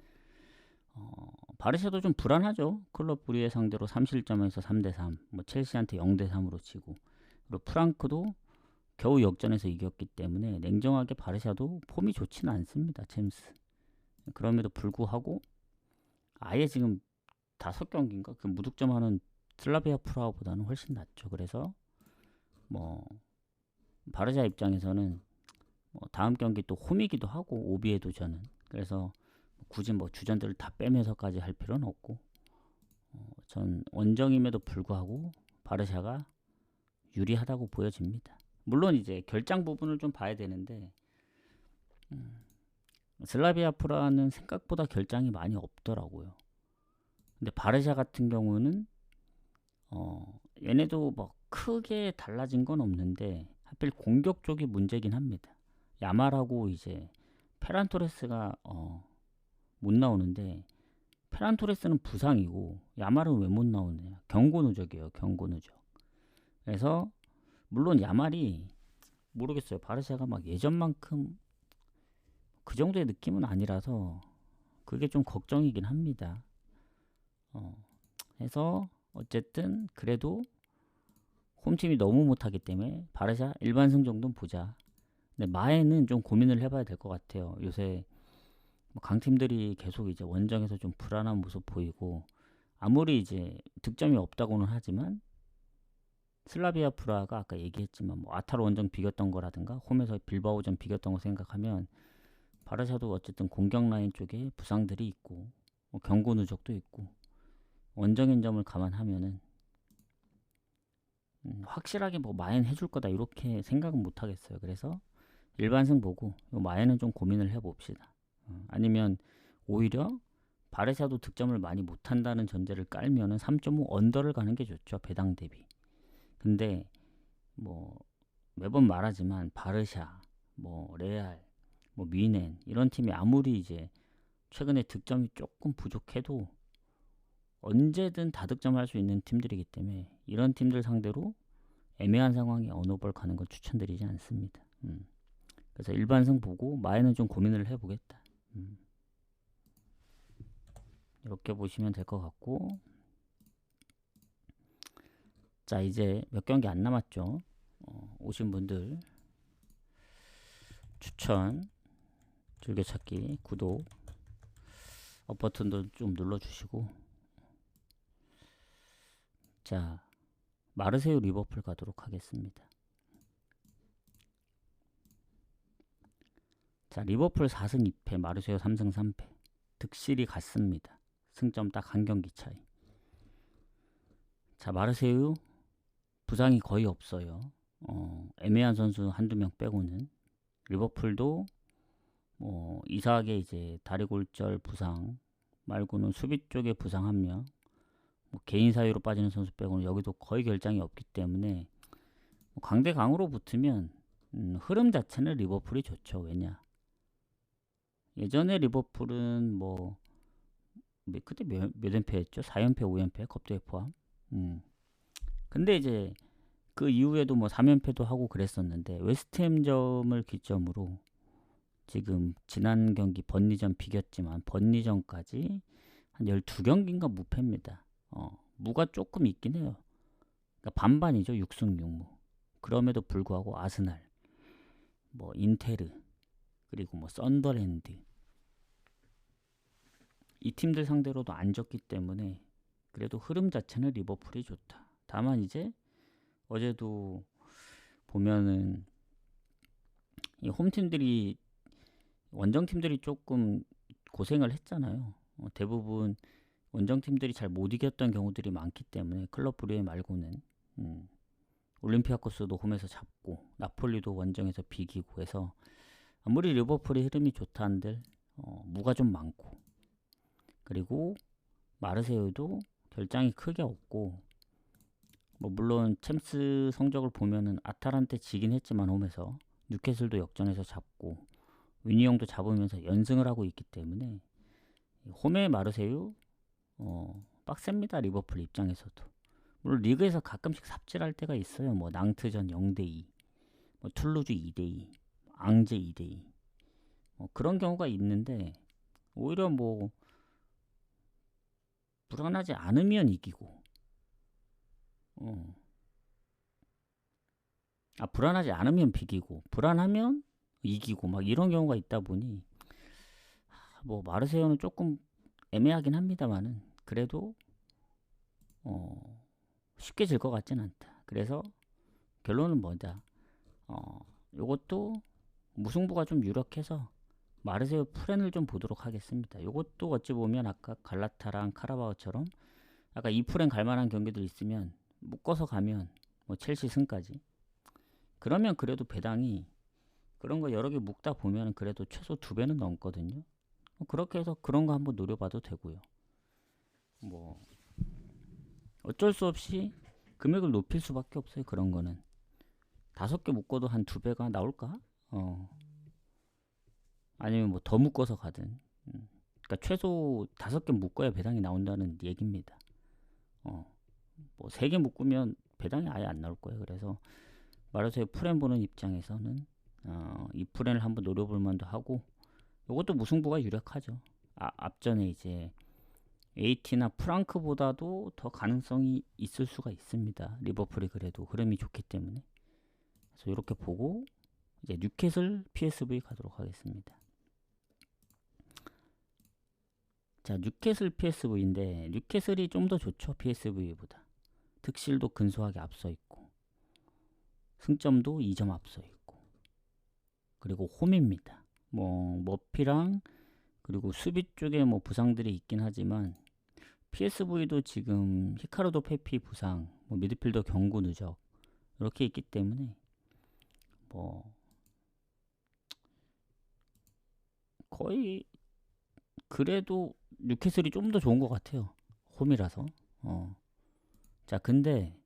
바르샤도 좀 불안하죠. 클럽 브리에 상대로 3실점에서 3대3, 뭐 첼시한테 0대3으로 치고, 그리고 프랑크도 겨우 역전해서 이겼기 때문에 냉정하게 바르샤도 폼이 좋지는 않습니다. 챔스. 그럼에도 불구하고 아예 지금 5경기인가 그 무득점하는 슬라비아 프라하보다는 훨씬 낫죠. 그래서 뭐 바르샤 입장에서는 다음 경기 또 홈이기도 하고 오비에 도전은, 그래서 굳이 뭐 주전들을 다 빼면서까지 할 필요는 없고, 전 원정임에도 불구하고 바르샤가 유리하다고 보여집니다. 물론 이제 결장 부분을 좀 봐야 되는데 슬라비아 프라하는 생각보다 결장이 많이 없더라고요. 근데 바르샤 같은 경우는 얘네도 뭐 크게 달라진 건 없는데 하필 공격 쪽이 문제긴 합니다. 야말하고 이제 페란토레스가 못 나오는데, 페란토레스는 부상이고 야말은 왜 못 나오느냐, 경고 누적이에요. 경고 누적. 그래서 물론 야말이 모르겠어요. 바르샤가 막 예전만큼 그 정도의 느낌은 아니라서 그게 좀 걱정이긴 합니다. 해서 어쨌든 그래도 홈팀이 너무 못하기 때문에 바르샤 일반승 정도는 보자. 근데 마에는 좀 고민을 해봐야 될 것 같아요. 요새 뭐 강팀들이 계속 이제 원정에서 좀 불안한 모습 보이고, 아무리 이제 득점이 없다고는 하지만 슬라비아 프라하가 아까 얘기했지만 뭐 아타로 원정 비겼던 거라든가 홈에서 빌바오전 비겼던 거 생각하면 바르샤도 어쨌든 공격 라인 쪽에 부상들이 있고 뭐 경고 누적도 있고 원정인 점을 감안하면은 확실하게 뭐 마엔 해줄 거다 이렇게 생각은 못 하겠어요. 그래서 일반승 보고 마엔은 좀 고민을 해봅시다. 아니면 오히려 바르샤도 득점을 많이 못한다는 전제를 깔면은 3.5 언더를 가는 게 좋죠. 배당 대비. 근데 뭐 매번 말하지만 바르샤, 뭐 레알, 뭐 미넨 이런 팀이 아무리 이제 최근에 득점이 조금 부족해도 언제든 다득점할 수 있는 팀들이기 때문에 이런 팀들 상대로 애매한 상황에 언어볼 가는 걸 추천드리지 않습니다. 그래서 일반승 보고 마에는 좀 고민을 해보겠다. 이렇게 보시면 될 것 같고, 자, 이제 몇 경기 안 남았죠. 오신 분들 추천, 즐겨찾기, 구독, 업 버튼도 좀 눌러주시고. 자, 마르세유 리버풀 가도록 하겠습니다. 자, 리버풀 4승 2패, 마르세유 3승 3패. 득실이 같습니다. 승점 딱 한 경기 차이. 자, 마르세유 부상이 거의 없어요. 애매한 선수 한두 명 빼고는. 리버풀도 뭐 이상하게 이제 다리 골절 부상 말고는 수비 쪽에 부상 한 명, 뭐 개인 사유로 빠지는 선수 빼고는 여기도 거의 결장이 없기 때문에 강대 강으로 붙으면 흐름 자체는 리버풀이 좋죠. 왜냐? 예전에 리버풀은 뭐 그때 몇 연패 했죠? 4연패, 5연패, 겁대회 포함. 근데 이제 그 이후에도 뭐 3연패도 하고 그랬었는데 웨스트햄점을 기점으로 지금 지난 경기 번리전 비겼지만 번리전까지 한 12경기인가 무패입니다. 무가 조금 있긴 해요. 그러니까 반반이죠. 6승 6무. 그럼에도 불구하고 아스날, 뭐 인테르, 그리고 뭐 썬더랜드 이 팀들 상대로도 안 졌기 때문에 그래도 흐름 자체는 리버풀이 좋다. 다만 이제 어제도 보면은 이 홈팀들이 원정팀들이 조금 고생을 했잖아요. 대부분 원정팀들이 잘 못 이겼던 경우들이 많기 때문에 클럽 브리에 말고는 올림피아코스도 홈에서 잡고 나폴리도 원정에서 비기고 해서 아무리 리버풀의 흐름이 좋다 한들 무가 좀 많고, 그리고 마르세유도 결장이 크게 없고, 뭐 물론 챔스 성적을 보면은 아탈한테 지긴 했지만 홈에서 뉴캐슬도 역전해서 잡고 위니영도 잡으면서 연승을 하고 있기 때문에 홈의 마르세유 빡셉니다. 리버풀 입장에서도. 물론 리그에서 가끔씩 삽질할 때가 있어요. 뭐 낭트전 0대2, 뭐 툴루즈 2대2, 앙제 2대2 그런 경우가 있는데 오히려 뭐 불안하지 않으면 이기고 불안하지 않으면 비기고 불안하면 이기고 막 이런 경우가 있다 보니 뭐 마르세유는 조금 애매하긴 합니다만은 그래도 쉽게 질 것 같진 않다. 그래서 결론은 뭐다? 요것도 무승부가 좀 유력해서 마르세유 프렌을 좀 보도록 하겠습니다. 요것도 어찌 보면 아까 갈라타랑 카라바오처럼 아까 이 프렌 갈만한 경기들 있으면 묶어서 가면 뭐 첼시 승까지, 그러면 그래도 배당이 그런 거 여러 개 묶다 보면 그래도 최소 2배는 넘거든요. 그렇게 해서 그런 거 한번 노려봐도 되고요. 뭐 어쩔 수 없이 금액을 높일 수밖에 없어요. 그런 거는 5개 묶어도 한 2배가 나올까? 아니면 뭐 더 묶어서 가든. 그러니까 최소 5개 묶어야 배당이 나온다는 얘기입니다. 뭐 3개 묶으면 배당이 아예 안 나올 거예요. 그래서 마르세유 프렌 보는 입장에서는 이 프렌을 한번 노려볼 만도 하고, 이것도 무승부가 유력하죠. 앞전에 이제 AT나 프랑크보다도 더 가능성이 있을 수가 있습니다. 리버풀이 그래도 흐름이 좋기 때문에. 그래서 이렇게 보고 이제 뉴캐슬 PSV 가도록 하겠습니다. 자, 뉴캐슬 PSV인데 뉴캐슬이 좀 더 좋죠. PSV보다. 득실도 근소하게 앞서 있고 승점도 2점 앞서 있고, 그리고 홈입니다. 뭐 머피랑 그리고 수비 쪽에 뭐 부상들이 있긴 하지만 PSV도 지금 히카르도 페피 부상, 뭐 미드필더 경고 누적 이렇게 있기 때문에 뭐 거의 그래도 뉴캐슬이 좀 더 좋은 것 같아요. 홈이라서. 자, 근데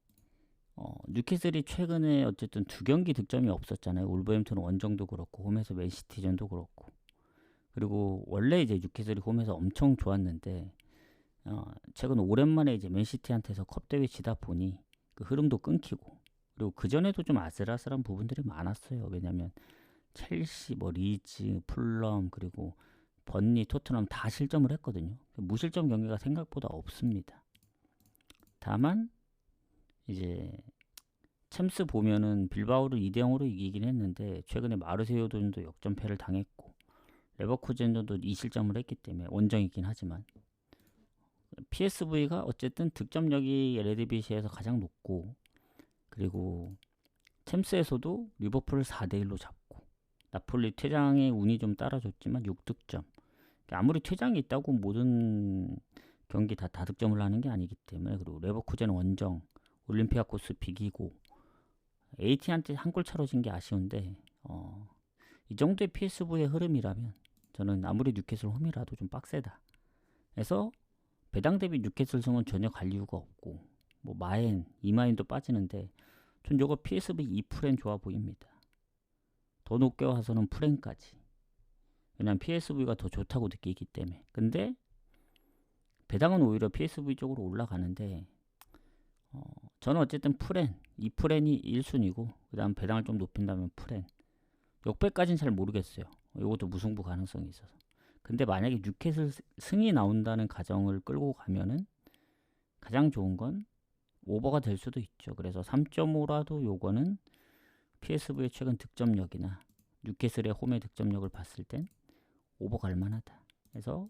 뉴캐슬이 최근에 어쨌든 2경기 득점이 없었잖아요. 울버햄튼 원정도 그렇고 홈에서 맨시티전도 그렇고. 그리고 원래 이제 뉴캐슬이 홈에서 엄청 좋았는데 최근 오랜만에 이제 맨시티한테서 컵 대회 지다 보니 그 흐름도 끊기고, 그리고 그 전에도 좀 아슬아슬한 부분들이 많았어요. 왜냐면 첼시, 뭐 리즈, 풀럼, 그리고 번니, 토트넘 다 실점을 했거든요. 무실점 경기가 생각보다 없습니다. 다만 이제 챔스 보면은 빌바오를 2대0으로 이기긴 했는데 최근에 마르세유전도 역전패를 당했고 레버쿠젠전도 2실점을 했기 때문에 원정이긴 하지만 PSV가 어쨌든 득점력이 레드비시에서 가장 높고, 그리고 챔스에서도 리버풀을 4대1로 잡고, 나폴리 퇴장의 운이 좀 따라줬지만 6득점. 아무리 퇴장이 있다고 모든 경기 다 다득점을 하는 게 아니기 때문에, 그리고 레버쿠젠 원정, 올림피아코스 비기고 AT한테 한 골 차로 진 게 아쉬운데, 이 정도의 PSV의 흐름이라면 저는 아무리 뉴캐슬 홈이라도 좀 빡세다. 그래서 배당 대비 뉴캐슬 승은 전혀 갈 이유가 없고, 뭐 마엔, 이마인도 빠지는데 전 저거 PSV 2프렌 좋아 보입니다. 더 높게 와서는 프렌까지. 왜냐면 PSV가 더 좋다고 느끼기 때문에. 근데 배당은 오히려 PSV 쪽으로 올라가는데, 저는 어쨌든 프렌, 2프렌이 1순위고 그 다음 배당을 좀 높인다면 프렌. 역배까지는 잘 모르겠어요. 이것도 무승부 가능성이 있어서. 근데 만약에 뉴캐슬 승이 나온다는 가정을 끌고 가면은 가장 좋은 건 오버가 될 수도 있죠. 그래서 3.5라도 요거는 PSV의 최근 득점력이나 뉴캐슬의 홈의 득점력을 봤을 땐 오버 갈만하다. 그래서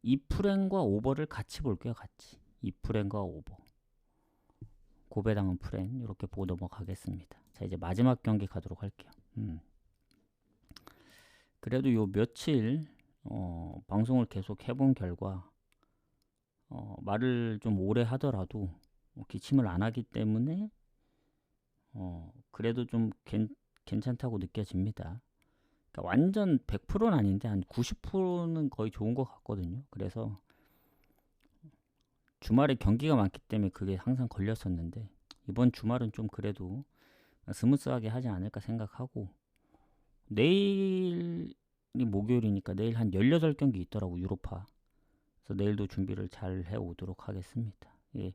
2프렌과 오버를 같이 볼게요. 같이 2프렌과 오버, 고배당은 프렌, 이렇게 보고 넘어가겠습니다. 자, 이제 마지막 경기 가도록 할게요. 그래도 요 며칠 방송을 계속 해본 결과 말을 좀 오래 하더라도 기침을 안 하기 때문에 그래도 좀 괜찮다고 느껴집니다. 그러니까 완전 100%는 아닌데 한 90%는 거의 좋은 것 같거든요. 그래서 주말에 경기가 많기 때문에 그게 항상 걸렸었는데, 이번 주말은 좀 그래도 스무스하게 하지 않을까 생각하고, 내일이 목요일이니까 내일 한 18경기 있더라고, 유로파. 그래서 내일도 준비를 잘 해오도록 하겠습니다. 예,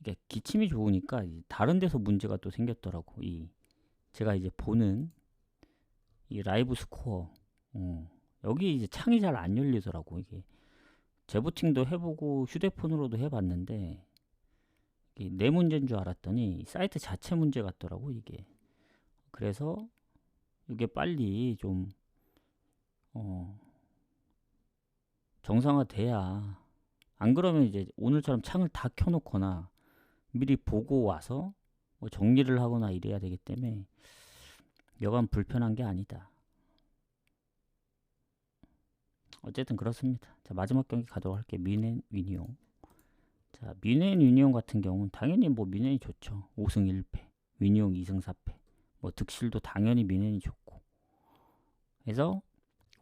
이게 기침이 좋으니까 다른 데서 문제가 또 생겼더라고. 제가 이제 보는 이 라이브 스코어, 여기 이제 창이 잘 안 열리더라고. 이게 재부팅도 해보고 휴대폰으로도 해봤는데 이게 내 문제인 줄 알았더니 사이트 자체 문제 같더라고 이게. 그래서 이게 빨리 좀 정상화돼야, 안 그러면 이제 오늘처럼 창을 다 켜놓거나 미리 보고 와서 뭐 정리를 하거나 이래야 되기 때문에 여간 불편한 게 아니다. 어쨌든 그렇습니다. 자, 마지막 경기 가도록 할게요. 뮌헨 유니온. 자, 뮌헨 유니온 같은 경우는 당연히 뭐 뮌헨이 좋죠. 5승 1패, 유니온 2승 4패. 뭐 득실도 당연히 뮌헨이 좋고. 그래서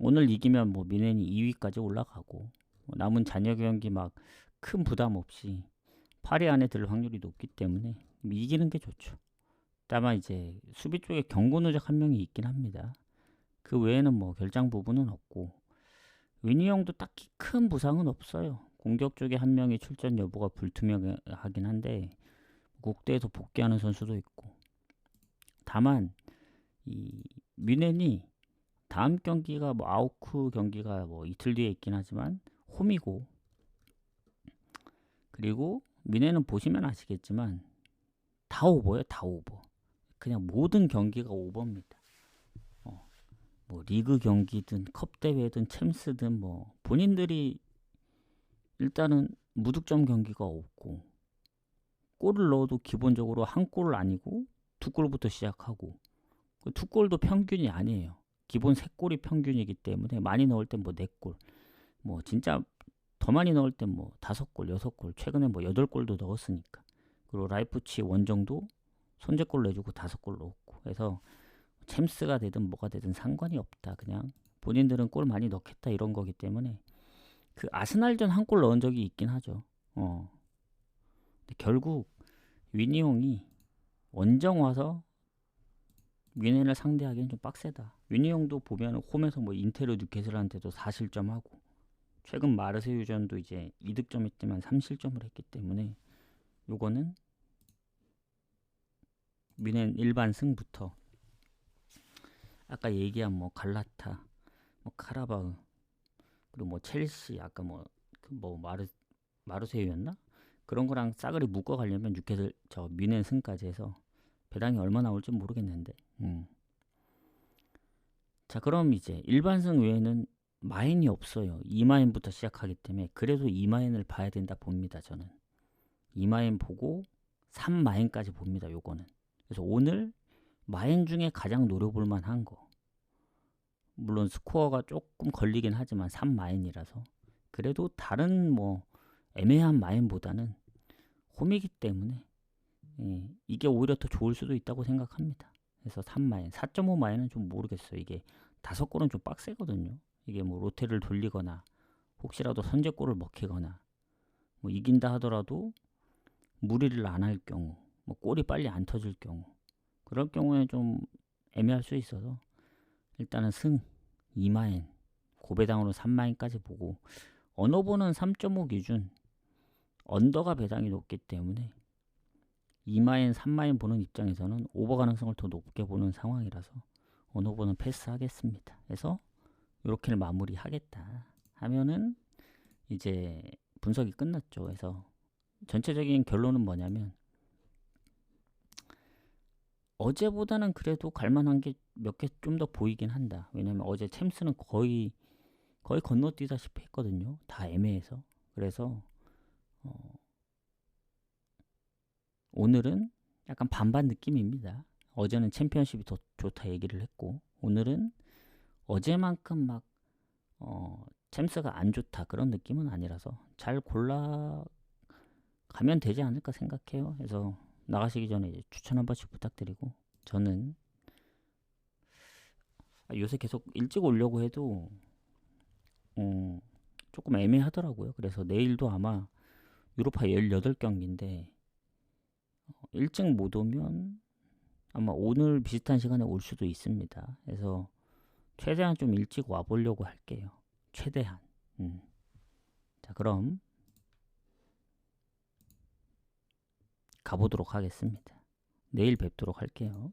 오늘 이기면 뭐 뮌헨이 2위까지 올라가고, 남은 잔여 경기 막 큰 부담 없이 8위 안에 들 확률이 높기 때문에 이기는 게 좋죠. 다만 이제 수비 쪽에 경고 누적 한 명이 있긴 합니다. 그 외에는 뭐 결장 부분은 없고, 위니 형도 딱히 큰 부상은 없어요. 공격 쪽에 한 명이 출전 여부가 불투명하긴 한데 국대에서 복귀하는 선수도 있고. 다만 이 뮌헨이 다음 경기가 뭐 아우크 경기가 뭐 이틀 뒤에 있긴 하지만 홈이고, 그리고 뮌헨은 보시면 아시겠지만 다 오버예요. 다 오버. 그냥 모든 경기가 오버입니다. 뭐 리그 경기든 컵 대회든 챔스든 뭐 본인들이 일단은 무득점 경기가 없고, 골을 넣어도 기본적으로 한 골 아니고 두 골부터 시작하고, 그 두 골도 평균이 아니에요. 기본 세 골이 평균이기 때문에 많이 넣을 땐 뭐 네 골, 뭐 진짜 더 많이 넣을 땐 뭐 다섯 골, 여섯 골, 최근에 뭐 여덟 골도 넣었으니까. 그리고 라이프치 원정도 선제골 내주고 다섯 골 넣었고. 그래서 챔스가 되든 뭐가 되든 상관이 없다. 그냥 본인들은 골 많이 넣겠다 이런 거기 때문에. 그 아스날전 한 골 넣은 적이 있긴 하죠. 근데 결국 위니 형이 원정 와서 뮌헨을 상대하기엔 좀 빡세다. 위니 형도 보면 홈에서 뭐 인테르 뉴캐슬한테도 4실점하고, 최근 마르세유전도 이제 2득점 했지만 3실점을 했기 때문에 요거는 뮌헨 일반 승부터 아까 얘기한 뭐 갈라타, 뭐 카라바흐, 그리고 뭐 첼시, 아까 뭐 마르세유였나? 그런 거랑 싸그리 묶어 가려면 육회를 저 미넨 승까지 해서 배당이 얼마 나올지 모르겠는데. 자, 그럼 이제 일반승 외에는 마인이 없어요. 2마인부터 시작하기 때문에 그래도 2마인을 봐야 된다 봅니다. 저는 2마인 보고 3마인까지 봅니다. 요거는. 그래서 오늘 마인 중에 가장 노려볼 만한 거, 물론 스코어가 조금 걸리긴 하지만 3마인이라서 그래도 다른 뭐 애매한 마인보다는 홈이기 때문에 이게 오히려 더 좋을 수도 있다고 생각합니다. 그래서 3마인, 4.5마인은 좀 모르겠어요. 이게 5골은 좀 빡세거든요. 이게 뭐 로테를 돌리거나 혹시라도 선제골을 먹히거나 뭐 이긴다 하더라도 무리를 안 할 경우, 뭐 골이 빨리 안 터질 경우, 그럴 경우에 좀 애매할 수 있어서 일단은 승 2마인, 고배당으로 3마인까지 보고, 언어보는 3.5 기준 언더가 배당이 높기 때문에 2마인, 3마인 보는 입장에서는 오버 가능성을 더 높게 보는 상황이라서 언어보는 패스하겠습니다. 그래서 이렇게 마무리하겠다 하면은 이제 분석이 끝났죠. 그래서 전체적인 결론은 뭐냐면 어제보다는 그래도 갈만한 게 몇 개 좀 더 보이긴 한다. 왜냐면 어제 챔스는 거의 건너뛰다시피 했거든요. 다 애매해서. 그래서 오늘은 약간 반반 느낌입니다. 어제는 챔피언십이 더 좋다 얘기를 했고, 오늘은 어제만큼 막 챔스가 안 좋다 그런 느낌은 아니라서 잘 골라 가면 되지 않을까 생각해요. 그래서 나가시기 전에 이제 추천 한 번씩 부탁드리고, 저는 요새 계속 일찍 오려고 해도 조금 애매하더라고요. 그래서 내일도 아마 유로파 18경기인데 일찍 못 오면 아마 오늘 비슷한 시간에 올 수도 있습니다. 그래서 최대한 좀 일찍 와보려고 할게요. 최대한. 자, 그럼 가보도록 하겠습니다. 내일 뵙도록 할게요.